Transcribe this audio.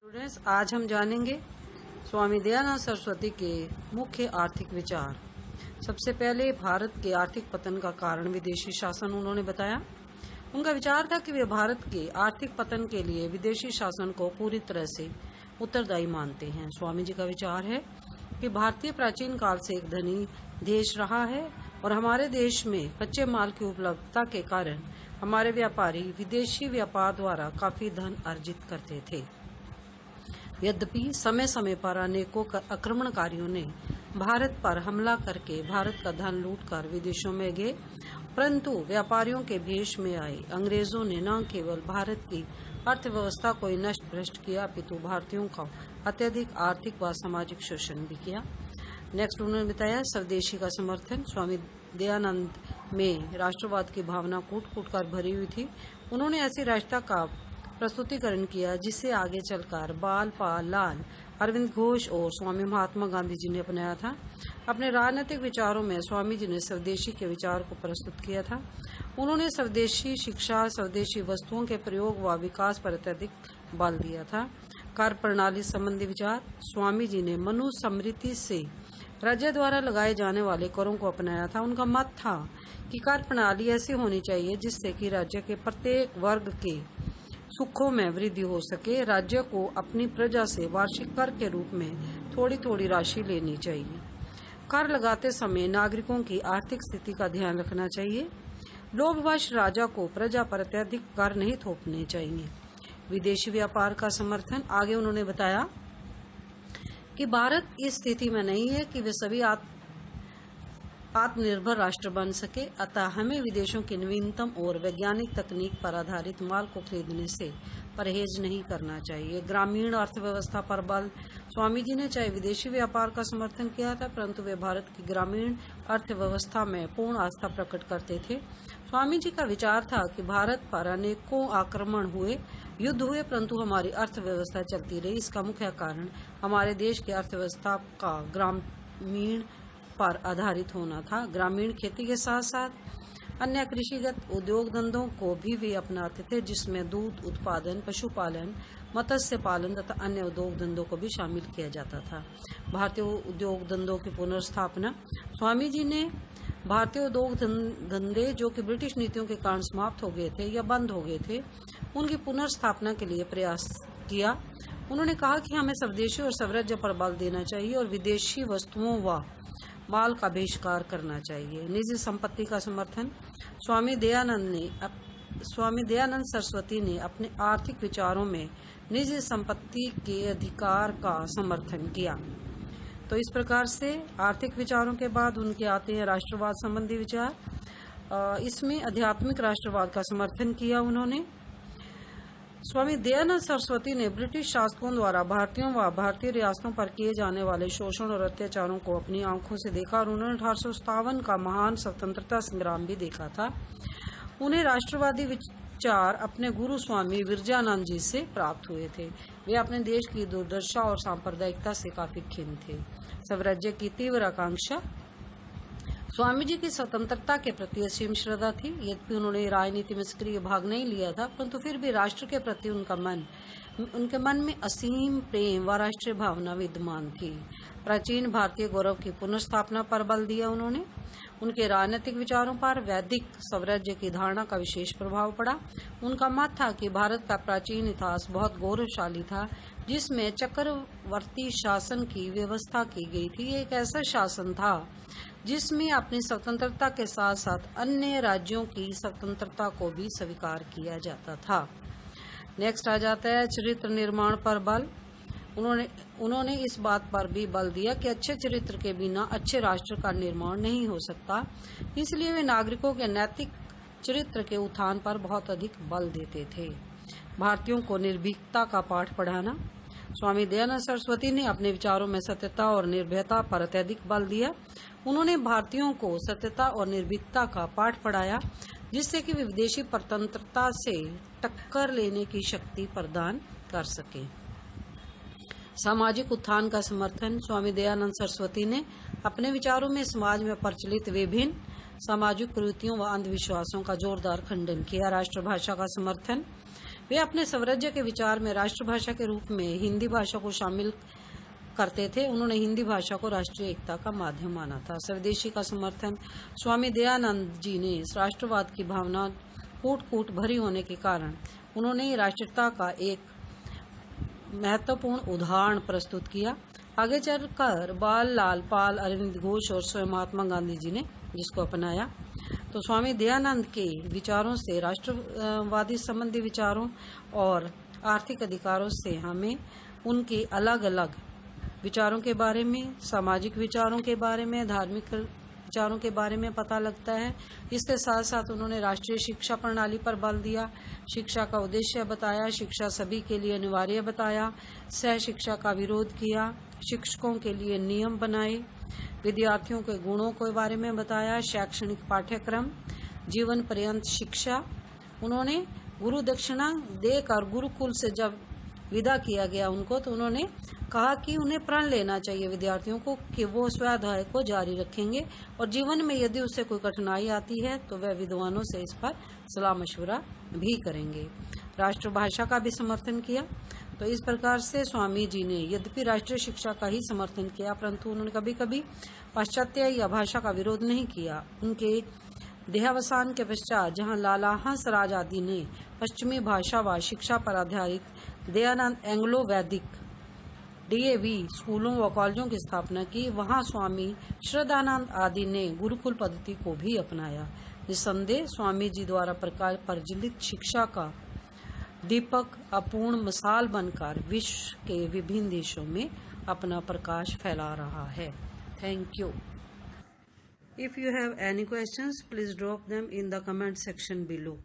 Students, आज हम जानेंगे स्वामी दयानंद सरस्वती के मुख्य आर्थिक विचार। सबसे पहले भारत के आर्थिक पतन का कारण विदेशी शासन उन्होंने बताया। उनका विचार था कि वे भारत के आर्थिक पतन के लिए विदेशी शासन को पूरी तरह से उत्तरदायी मानते हैं। स्वामी जी का विचार है कि भारतीय प्राचीन काल से एक धनी देश रहा है और हमारे देश में कच्चे माल की उपलब्धता के कारण हमारे व्यापारी विदेशी व्यापार द्वारा काफी धन अर्जित करते थे। यद्यपि समय समय पर अनेकों आक्रमणकारियों ने भारत पर हमला करके भारत का धन लूटकर विदेशों में गए, परंतु व्यापारियों के भेष में आए अंग्रेजों ने न केवल भारत की अर्थव्यवस्था को ही नष्ट भ्रष्ट किया, अपितु भारतीयों का अत्यधिक आर्थिक व सामाजिक शोषण भी किया। नेक्स्ट उन्होंने बताया स्वदेशी का समर्थन। स्वामी दयानंद में राष्ट्रवाद की भावना कूट कूट कर भरी हुई थी। उन्होंने ऐसी राष्ट्रता का प्रस्तुतिकरण किया जिसे आगे चलकर बाल पाल लाल अरविंद घोष और स्वामी महात्मा गांधी जी ने अपनाया था। अपने राजनीतिक विचारों में स्वामी जी ने स्वदेशी के विचार को प्रस्तुत किया था। उन्होंने स्वदेशी शिक्षा, स्वदेशी वस्तुओं के प्रयोग व विकास पर अत्यधिक बल दिया था। कर प्रणाली संबंधी विचार। स्वामी जी ने मनुस्मृति से राज्य द्वारा लगाए जाने वाले करों को अपनाया था। उनका मत था कि कर प्रणाली ऐसी होनी चाहिए जिससे कि राज्य के प्रत्येक वर्ग के सुखों में वृद्धि हो सके। राज्य को अपनी प्रजा से वार्षिक कर के रूप में थोड़ी थोड़ी राशि लेनी चाहिए। कर लगाते समय नागरिकों की आर्थिक स्थिति का ध्यान रखना चाहिए। लोभवश राजा को प्रजा पर अत्यधिक कर नहीं थोपने चाहिए। विदेशी व्यापार का समर्थन। आगे उन्होंने बताया कि भारत इस स्थिति में नहीं है कि वे सभी आत्मनिर्भर राष्ट्र बन सके, अतः हमें विदेशों की नवीनतम और वैज्ञानिक तकनीक पर आधारित माल को खरीदने से परहेज नहीं करना चाहिए। ग्रामीण अर्थव्यवस्था पर बल। स्वामी जी ने चाहे विदेशी व्यापार का समर्थन किया था, परंतु वे भारत की ग्रामीण अर्थव्यवस्था में पूर्ण आस्था प्रकट करते थे। स्वामी जी का विचार था कि भारत पर अनेकों आक्रमण हुए, युद्ध हुए, परंतु हमारी अर्थव्यवस्था चलती रही। इसका मुख्य कारण हमारे देश की अर्थव्यवस्था का ग्रामीण पर आधारित होना था। ग्रामीण खेती के साथ साथ अन्य कृषिगत उद्योग धंधों को भी वे अपनाते थे, जिसमें दूध उत्पादन, पशुपालन, मत्स्य पालन तथा अन्य उद्योग धंधों को भी शामिल किया जाता था। भारतीय उद्योग धंधों की पुनर्स्थापना। स्वामी जी ने भारतीय उद्योग धंधे जो कि ब्रिटिश नीतियों के कारण समाप्त हो गए थे या बंद हो गए थे, उनकी पुनर्स्थापना के लिए प्रयास किया। उन्होंने कहा कि हमें स्वदेशी और स्वराज्य पर बल देना चाहिए और विदेशी वस्तुओं व माल का बहिष्कार करना चाहिए। निजी संपत्ति का समर्थन। स्वामी दयानंद सरस्वती ने अपने आर्थिक विचारों में निजी संपत्ति के अधिकार का समर्थन किया। तो इस प्रकार से आर्थिक विचारों के बाद उनके आते हैं राष्ट्रवाद संबंधी विचार। इसमें आध्यात्मिक राष्ट्रवाद का समर्थन किया उन्होंने। स्वामी दयानंद सरस्वती ने ब्रिटिश शासकों द्वारा भारतीयों व भारतीय रियासतों पर किए जाने वाले शोषण और अत्याचारों को अपनी आंखों से देखा और उन्होंने 1857 का महान स्वतंत्रता संग्राम भी देखा था। उन्हें राष्ट्रवादी विचार अपने गुरु स्वामी विरजानंद जी से प्राप्त हुए थे। वे अपने देश की दुर्दशा और सांप्रदायिकता से काफी खिन्न थे। स्वराज्य की तीव्र आकांक्षा। स्वामी जी की स्वतंत्रता के प्रति असीम श्रद्धा थी। यद्यपि उन्होंने राजनीति में सक्रिय भाग नहीं लिया था, परंतु फिर भी राष्ट्र के प्रति उनके मन में असीम प्रेम व राष्ट्रीय भावना विद्यमान थी। प्राचीन भारतीय गौरव की पुनर्स्थापना पर बल दिया उन्होंने। उनके राजनीतिक विचारों पर वैदिक स्वराज्य की धारणा का विशेष प्रभाव पड़ा। उनका मत था कि भारत का प्राचीन इतिहास बहुत गौरवशाली था, जिसमें चक्रवर्ती शासन की व्यवस्था की गई थी। ये एक ऐसा शासन था जिसमें अपनी स्वतंत्रता के साथ साथ अन्य राज्यों की स्वतंत्रता को भी स्वीकार किया जाता था। नेक्स्ट आ जाता है चरित्र निर्माण पर बल। उन्होंने इस बात पर भी बल दिया कि अच्छे चरित्र के बिना अच्छे राष्ट्र का निर्माण नहीं हो सकता। इसलिए वे नागरिकों के नैतिक चरित्र के उत्थान पर बहुत अधिक बल देते थे। भारतीयों को निर्भीकता का पाठ पढ़ाना। स्वामी दयानंद सरस्वती ने अपने विचारों में सत्यता और निर्भयता पर अत्यधिक बल दिया। उन्होंने भारतीयों को सत्यता और निर्भीकता का पाठ पढ़ाया, जिससे कि वे विदेशी परतंत्रता से टक्कर लेने की शक्ति प्रदान कर सके। सामाजिक उत्थान का समर्थन। स्वामी दयानंद सरस्वती ने अपने विचारों में समाज में प्रचलित विभिन्न सामाजिक कुरीतियों व अंधविश्वासों का जोरदार खंडन किया। राष्ट्रभाषा का समर्थन। वे अपने स्वराज्य के विचार में राष्ट्रभाषा के रूप में हिंदी भाषा को शामिल करते थे। उन्होंने हिंदी भाषा को राष्ट्रीय एकता का माध्यम माना था। स्वदेशी का समर्थन। स्वामी दयानंद जी ने राष्ट्रवाद की भावना कूट भरी होने के कारण उन्होंने राष्ट्रीयता का एक महत्वपूर्ण उदाहरण प्रस्तुत किया। आगे चलकर बाल लाल पाल, अरविंद घोष और स्वयं महात्मा गांधी जी ने जिसको अपनाया। तो स्वामी दयानंद के विचारों से, राष्ट्रवादी संबंधी विचारों और आर्थिक अधिकारों से हमें उनके अलग अलग विचारों के बारे में, सामाजिक विचारों के बारे में, धार्मिक विचारों के बारे में पता लगता है। इसके साथ साथ उन्होंने राष्ट्रीय शिक्षा प्रणाली पर बल दिया, शिक्षा का उद्देश्य बताया, शिक्षा सभी के लिए अनिवार्य बताया, सह शिक्षा का विरोध किया, शिक्षकों के लिए नियम बनाए, विद्यार्थियों के गुणों के बारे में बताया, शैक्षणिक पाठ्यक्रम, जीवन पर्यंत शिक्षा। उन्होंने गुरु दक्षिणा देकर गुरुकुल से जब विदा किया गया उनको, तो उन्होंने कहा कि उन्हें प्रण लेना चाहिए विद्यार्थियों को कि वो स्वाध्याय को जारी रखेंगे और जीवन में यदि उससे कोई कठिनाई आती है तो वह विद्वानों से इस पर सलाह मशवरा भी करेंगे। राष्ट्रभाषा का भी समर्थन किया। तो इस प्रकार से स्वामी जी ने यद्यपि राष्ट्रीय शिक्षा का ही समर्थन किया, परंतु उन्होंने कभी कभी पाश्चात्य या भाषा का विरोध नहीं किया। उनके देहावसान के पश्चात जहां लाला हंसराज आदि ने पश्चिमी भाषा व शिक्षा पर आधारित दयानंद एंग्लो वैदिक डीएवी स्कूलों व कॉलेजों की स्थापना की, वहां स्वामी श्रद्धानंद आदि ने गुरुकुल पद्धति को भी अपनाया। निसंदेह स्वामी जी द्वारा प्रज्वलित शिक्षा का दीपक अपूर्ण मिसाल बनकर विश्व के विभिन्न देशों में अपना प्रकाश फैला रहा है। Thank you. If you have any questions, please drop them in the comment section below.